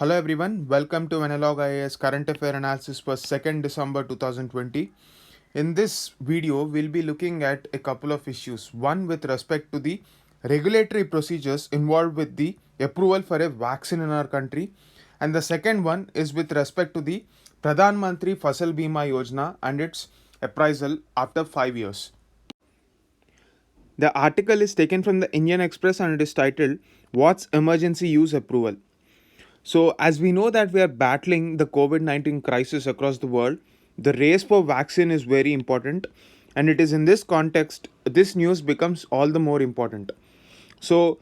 Hello everyone, welcome to Analog IAS Current Affair Analysis for 2nd December 2020. In this video, we'll be looking at a couple of issues. One with respect to the regulatory procedures involved with the approval for a vaccine in our country, and the second one is with respect to the Pradhan Mantri Fasal Bima Yojana and its appraisal after 5 years. The article is taken from the Indian Express and it is titled What's Emergency Use Approval? So, as we know that we are battling the COVID 19 crisis across the world, the race for vaccine is very important, and it is in this context this news becomes all the more important. So,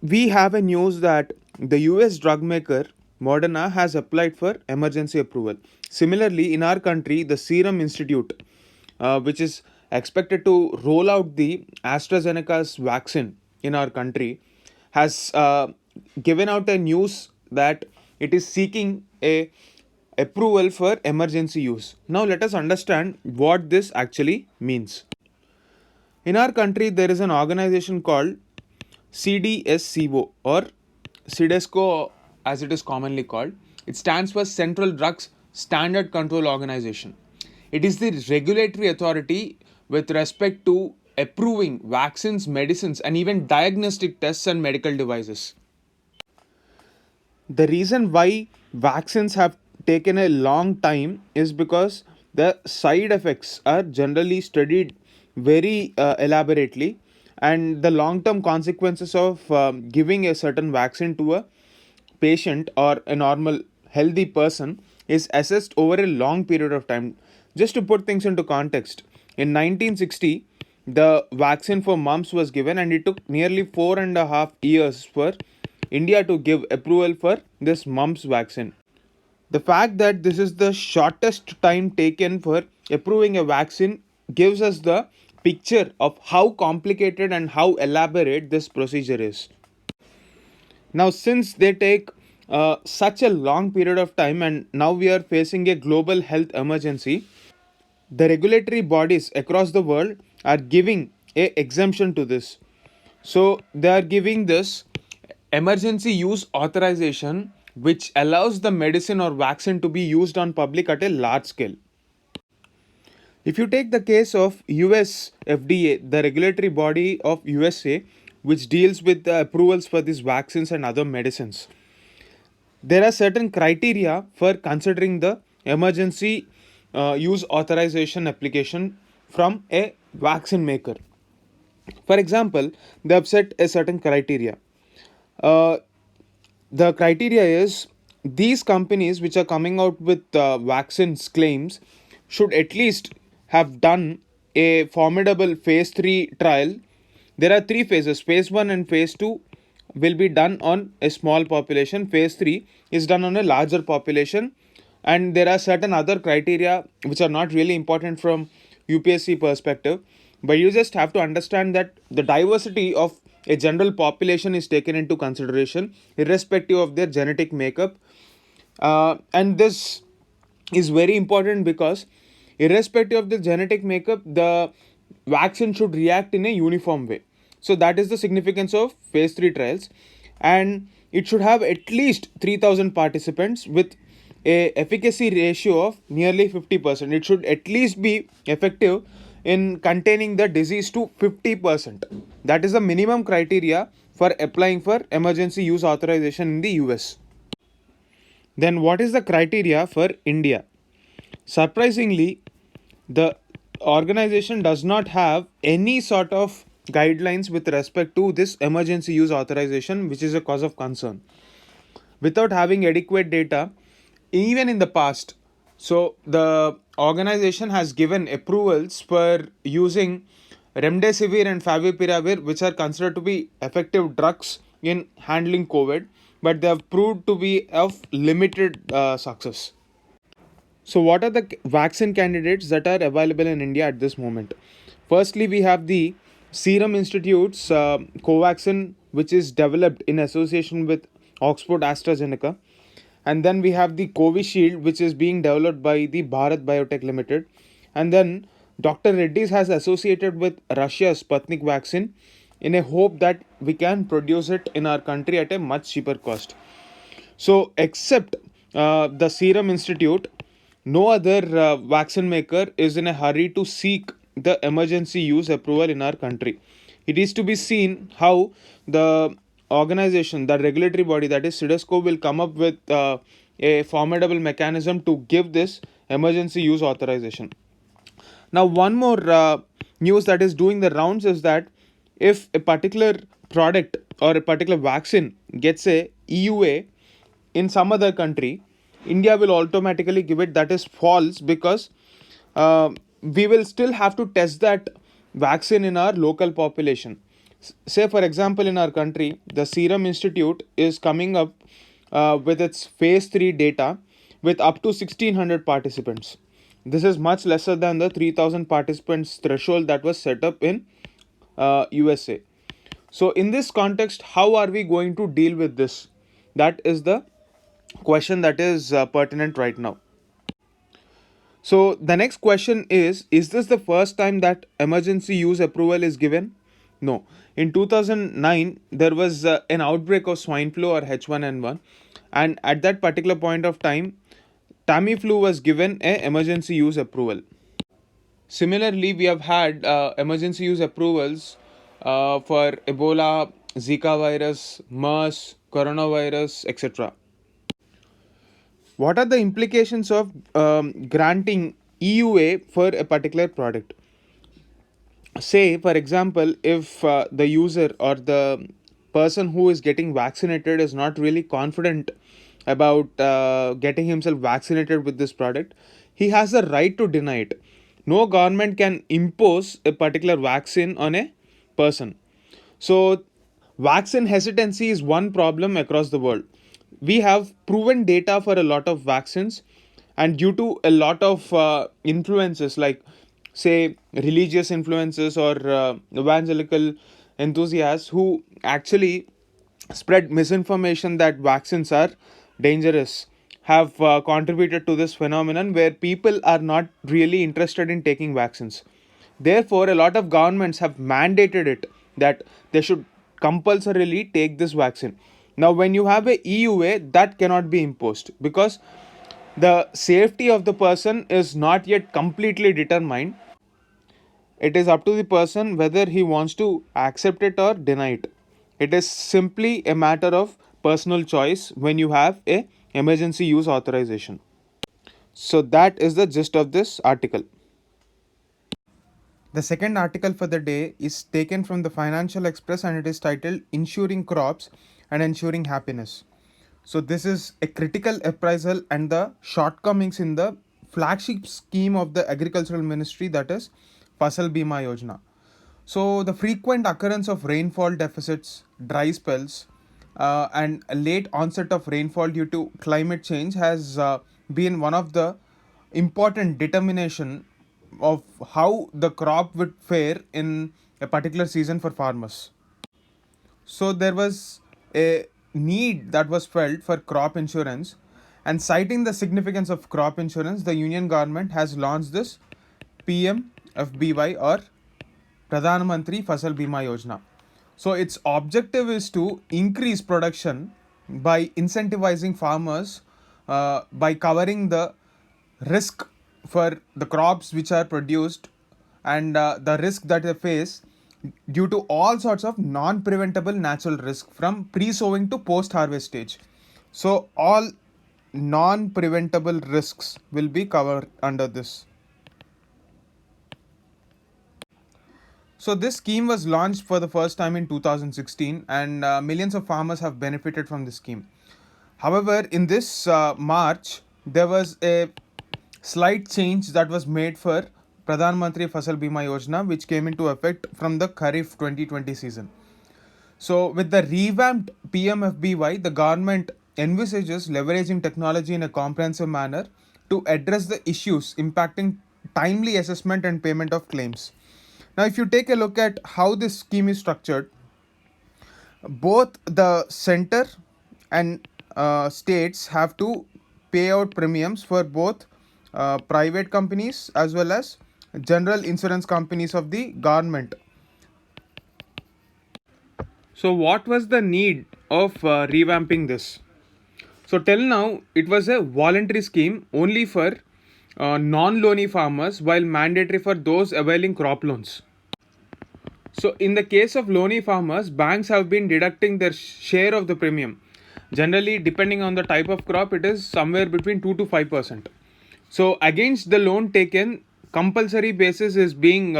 we have a news that the US drug maker Moderna has applied for emergency approval. Similarly, in our country, the Serum Institute, which is expected to roll out the AstraZeneca's vaccine in our country, has given out a news that it is seeking a approval for emergency use. Now let us understand what this actually means. In our country, there is an organization called CDSCO or CDSCO as it is commonly called. It stands for Central Drugs Standard Control Organization. It is the regulatory authority with respect to approving vaccines, medicines, and even diagnostic tests and medical devices. The reason why vaccines have taken a long time is because the side effects are generally studied very elaborately, and the long term consequences of giving a certain vaccine to a patient or a normal healthy person is assessed over a long period of time. Just to put things into context, in 1960 the vaccine for mumps was given, and it took nearly 4.5 years for India to give approval for this mumps vaccine. The fact that this is the shortest time taken for approving a vaccine gives us the picture of how complicated and how elaborate this procedure is. Now, since they take such a long period of time, and now we are facing a global health emergency, the regulatory bodies across the world are giving a exemption to this. So they are giving this emergency use authorization, which allows the medicine or vaccine to be used on public at a large scale. If you take the case of US FDA, the regulatory body of USA, which deals with the approvals for these vaccines and other medicines, there are certain criteria for considering the emergency use authorization application from a vaccine maker. For example, they have set a certain criteria. Uh, the criteria is these companies which are coming out with vaccines claims should at least have done a formidable phase 3 trial. There are three phases: phase 1 and phase 2 will be done on a small population, phase 3 is done on a larger population, and there are certain other criteria which are not really important from UPSC perspective, but you just have to understand that the diversity of a general population is taken into consideration irrespective of their genetic makeup. And this is very important because irrespective of the genetic makeup, the vaccine should react in a uniform way. So that is the significance of phase 3 trials, and it should have at least 3000 participants with a efficacy ratio of nearly 50%. It should at least be effective in containing the disease to 50%. That is the minimum criteria for applying for emergency use authorization in the US. Then what is the criteria for India? Surprisingly, the organization does not have any sort of guidelines with respect to this emergency use authorization, which is a cause of concern. Without having adequate data, even in the past, so the organization has given approvals for using remdesivir and favipiravir, which are considered to be effective drugs in handling COVID, but they have proved to be of limited success. So, what are the vaccine candidates that are available in India at this moment? Firstly, we have the Serum Institute's Covaxin, which is developed in association with Oxford AstraZeneca. And then we have the Covishield, which is being developed by the Bharat Biotech Limited. And then Dr. Reddy's has associated with Russia's Sputnik vaccine in a hope that we can produce it in our country at a much cheaper cost. So, except the Serum Institute, no other vaccine maker is in a hurry to seek the emergency use approval in our country. It is to be seen how the organization, the regulatory body, that is CIDESCO, will come up with a formidable mechanism to give this emergency use authorization. Now, one more news that is doing the rounds is that if a particular product or a particular vaccine gets a EUA in some other country, India will automatically give it. That is false, because we will still have to test that vaccine in our local population. Say, for example, in our country, the Serum Institute is coming up with its phase 3 data with up to 1600 participants. This is much lesser than the 3000 participants threshold that was set up in USA. So, in this context, how are we going to deal with this? That is the question that is pertinent right now. So the next question is this the first time that emergency use approval is given? No. In 2009, there was an outbreak of swine flu or H1N1, and at that particular point of time, Tamiflu was given a emergency use approval. Similarly, we have had emergency use approvals for Ebola, Zika virus, MERS, coronavirus, etc. What are the implications of granting EUA for a particular product? Say, for example, if the user or the person who is getting vaccinated is not really confident about getting himself vaccinated with this product, he has the right to deny it. No government can impose a particular vaccine on a person. So, vaccine hesitancy is one problem across the world. We have proven data for a lot of vaccines, and due to a lot of influences, like say religious influences or evangelical enthusiasts who actually spread misinformation that vaccines are dangerous, have contributed to this phenomenon where people are not really interested in taking vaccines. Therefore, a lot of governments have mandated it that they should compulsorily take this vaccine. Now, when you have a EUA, that cannot be imposed because the safety of the person is not yet completely determined. It is up to the person whether he wants to accept it or deny it. It is simply a matter of personal choice when you have a emergency use authorization. So that is the gist of this article. The second article for the day is taken from the Financial Express and it is titled Insuring Crops and Ensuring Happiness. So, this is a critical appraisal and the shortcomings in the flagship scheme of the Agricultural Ministry, that is Fasal Bima Yojana. So, the frequent occurrence of rainfall deficits, dry spells, and a late onset of rainfall due to climate change has been one of the important determination of how the crop would fare in a particular season for farmers. So there was a need that was felt for crop insurance, and citing the significance of crop insurance, the union government has launched this PMFBY or Pradhan Mantri Fasal Bima Yojana. So its objective is to increase production by incentivizing farmers by covering the risk for the crops which are produced and the risk that they face due to all sorts of non-preventable natural risk from pre-sowing to post-harvest stage. So all non-preventable risks will be covered under this. So this scheme was launched for the first time in 2016 and millions of farmers have benefited from this scheme. However, in this March, there was a slight change that was made for Pradhan Mantri Fasal Bima Yojana, which came into effect from the Kharif 2020 season. So, with the revamped PMFBY, the government envisages leveraging technology in a comprehensive manner to address the issues impacting timely assessment and payment of claims. Now, if you take a look at how this scheme is structured, both the center and states have to pay out premiums for both private companies as well as general insurance companies of the government. So, what was the need of revamping this? So till now, it was a voluntary scheme only for non-loany farmers, while mandatory for those availing crop loans. So in the case of loany farmers, banks have been deducting their share of the premium. Generally, depending on the type of crop, it is somewhere between 2 to 5%. So against the loan taken, compulsory basis is being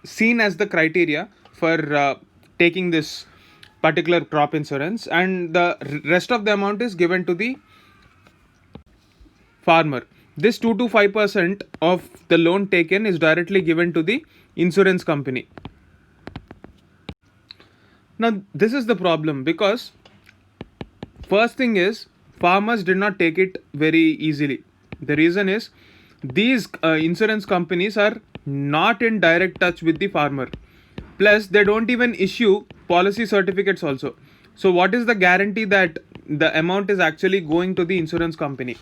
seen as the criteria for taking this particular crop insurance, and the rest of the amount is given to the farmer. This 2 to 5% of the loan taken is directly given to the insurance company. Now, this is the problem because first thing is farmers did not take it very easily. The reason is these insurance companies are not in direct touch with the farmer. Plus, they don't even issue policy certificates also. So, what is the guarantee that the amount is actually going to the insurance company?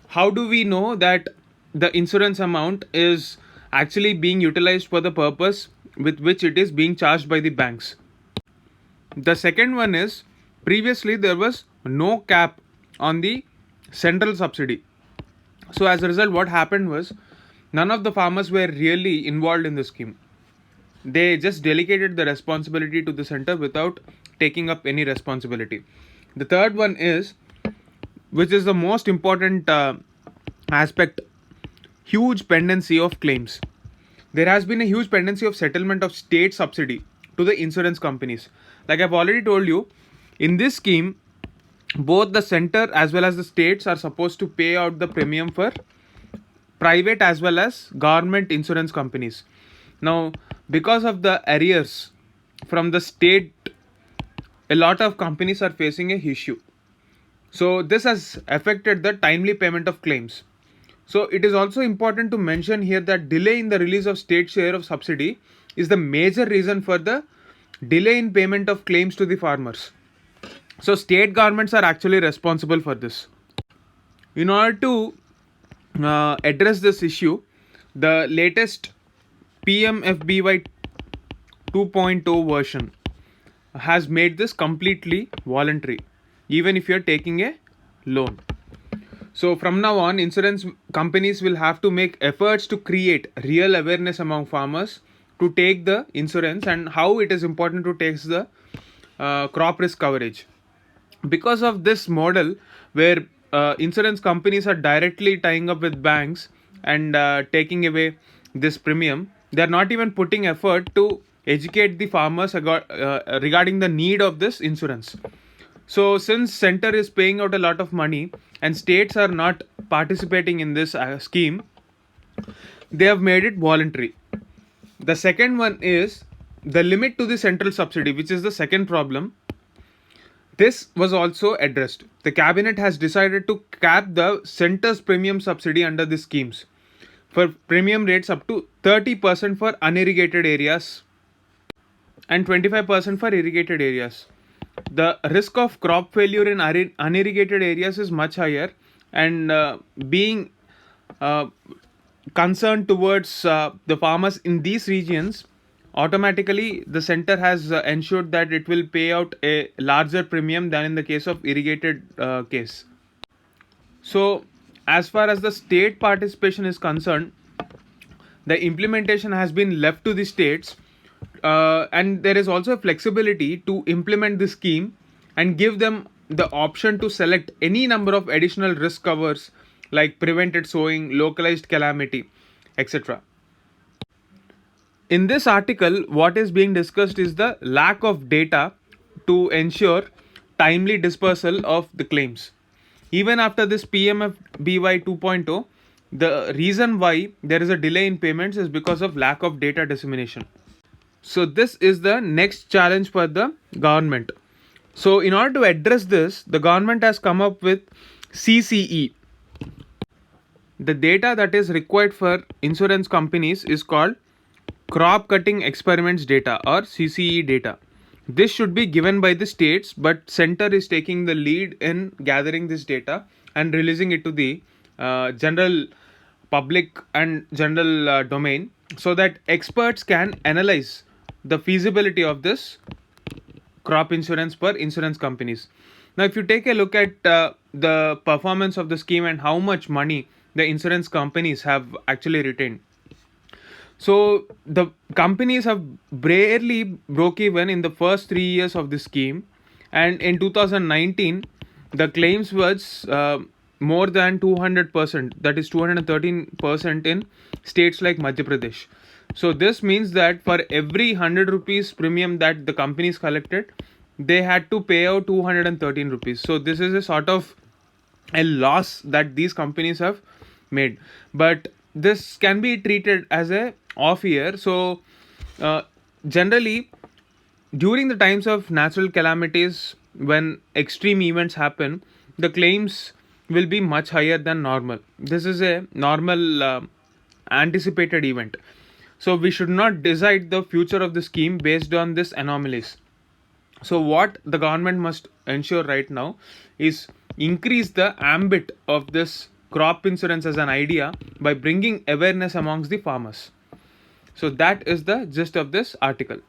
How do we know that the insurance amount is actually being utilized for the purpose with which it is being charged by the banks? The second one is previously there was no cap on the central subsidy. So, as a result, what happened was none of the farmers were really involved in the scheme. They just delegated the responsibility to the center without taking up any responsibility. The third one is, which is the most important aspect, huge pendency of claims. There has been a huge pendency of settlement of state subsidy to the insurance companies. Like I've already told you, in this scheme, both the center as well as the states are supposed to pay out the premium for private as well as government insurance companies. Now, because of the arrears from the state, a lot of companies are facing a issue. So, this has affected the timely payment of claims. So, it is also important to mention here that delay in the release of state share of subsidy is the major reason for the delay in payment of claims to the farmers. So, state governments are actually responsible for this. In order to address this issue, the latest PMFBY 2.0 version has made this completely voluntary, even if you're taking a loan. So, from now on, insurance companies will have to make efforts to create real awareness among farmers to take the insurance and how it is important to take the crop risk coverage. Because of this model, where insurance companies are directly tying up with banks and taking away this premium, they are not even putting effort to educate the farmers regarding the need of this insurance. So since center is paying out a lot of money and states are not participating in this scheme, they have made it voluntary. The second one is the limit to the central subsidy, which is the second problem. This was also addressed. The cabinet has decided to cap the center's premium subsidy under the schemes for premium rates up to 30% for unirrigated areas and 25% for irrigated areas. The risk of crop failure in unirrigated areas is much higher, and being concerned towards the farmers in these regions, automatically the center has ensured that it will pay out a larger premium than in the case of irrigated case. So as far as the state participation is concerned, the implementation has been left to the states, and there is also a flexibility to implement the scheme and give them the option to select any number of additional risk covers like prevented sowing, localized calamity, etc. In this article, what is being discussed is the lack of data to ensure timely dispersal of the claims. Even after this PMFBY 2.0, the reason why there is a delay in payments is because of lack of data dissemination. So this is the next challenge for the government. So in order to address this, the government has come up with CCE. The data that is required for insurance companies is called crop cutting experiments data, or CCE data. This should be given by the states, but center is taking the lead in gathering this data and releasing it to the general public and general domain, so that experts can analyze the feasibility of this crop insurance per insurance companies. Now, if you take a look at the performance of the scheme and how much money the insurance companies have actually retained, so the companies have barely broke even in the first 3 years of the scheme, and in 2019, the claims was more than 200%. That is 213% in states like Madhya Pradesh. So this means that for every 100 rupees premium that the companies collected, they had to pay out 213 rupees. So this is a sort of a loss that these companies have made, but this can be treated as a off year. So uh, generally, during the times of natural calamities, when extreme events happen, the claims will be much higher than normal. This is a normal anticipated event. So we should not decide the future of the scheme based on this anomalies. So what the government must ensure right now is increase the ambit of this crop insurance as an idea by bringing awareness amongst the farmers. So that is the gist of this article.